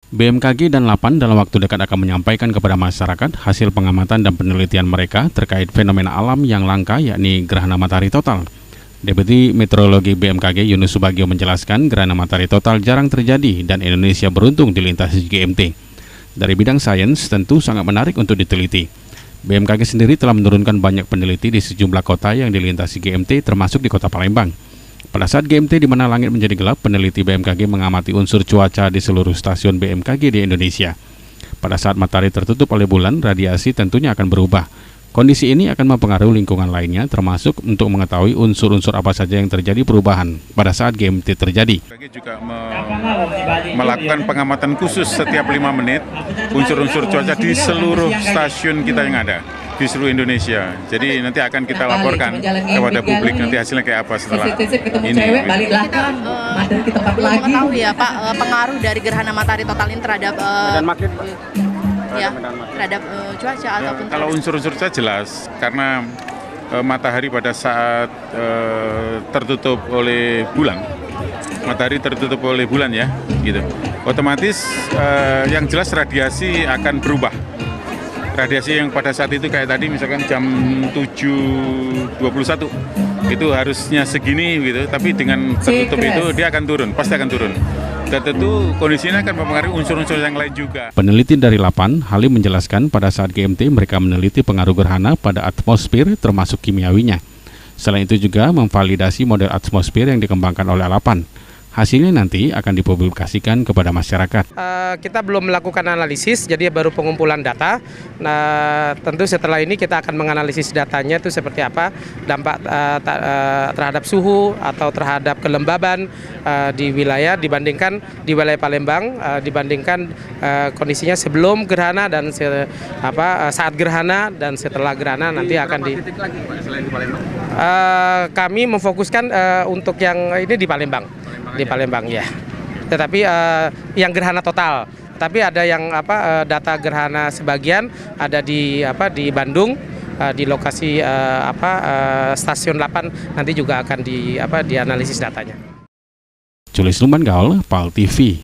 BMKG dan Lapan dalam waktu dekat akan menyampaikan kepada masyarakat hasil pengamatan dan penelitian mereka terkait fenomena alam yang langka, yakni gerhana matahari total. Deputi Meteorologi BMKG Yunus Subagio menjelaskan gerhana matahari total jarang terjadi dan Indonesia beruntung dilintasi GMT. Dari bidang sains tentu sangat menarik untuk diteliti. BMKG sendiri telah menurunkan banyak peneliti di sejumlah kota yang dilintasi GMT termasuk di kota Palembang. Pada saat GMT di mana langit menjadi gelap, peneliti BMKG mengamati unsur cuaca di seluruh stasiun BMKG di Indonesia. Pada saat matahari tertutup oleh bulan, radiasi tentunya akan berubah. Kondisi ini akan mempengaruhi lingkungan lainnya, termasuk untuk mengetahui unsur-unsur apa saja yang terjadi perubahan pada saat GMT terjadi. BMKG juga melakukan pengamatan khusus setiap 5 menit unsur-unsur cuaca di seluruh stasiun kita yang ada di seluruh Indonesia. Jadi nanti akan kita laporkan kepada publik nanti hasilnya kayak apa setelah ini. Kita belum mengetahui ya Pak pengaruh dari gerhana matahari total ini terhadap terhadap cuaca ataupun kalau unsur-unsur cuaca jelas karena matahari pada saat tertutup oleh bulan, matahari tertutup oleh bulan ya, gitu. Otomatis yang jelas radiasi akan berubah. Radiasi yang pada saat itu kayak tadi misalkan jam 7.21 itu harusnya segini gitu, tapi dengan tertutup itu dia akan turun, pasti akan turun. Dan tentu kondisinya akan mempengaruhi unsur-unsur yang lain juga. Peneliti dari Lapan, Halim menjelaskan pada saat GMT mereka meneliti pengaruh gerhana pada atmosfer termasuk kimiawinya. Selain itu juga memvalidasi model atmosfer yang dikembangkan oleh Lapan. Hasilnya nanti akan dipublikasikan kepada masyarakat. Kita belum melakukan analisis, jadi baru pengumpulan data. Nah, tentu setelah ini kita akan menganalisis datanya itu seperti apa, dampak terhadap suhu atau terhadap kelembaban di wilayah dibandingkan di wilayah Palembang, dibandingkan kondisinya sebelum gerhana dan saat gerhana dan setelah gerhana nanti akan di. Kami memfokuskan untuk yang ini di Palembang ya. Tetapi yang gerhana total. Tapi ada yang data gerhana sebagian ada di Bandung di lokasi stasiun 8 nanti juga akan dianalisis datanya. Julius Luman Gaul, PAL TV.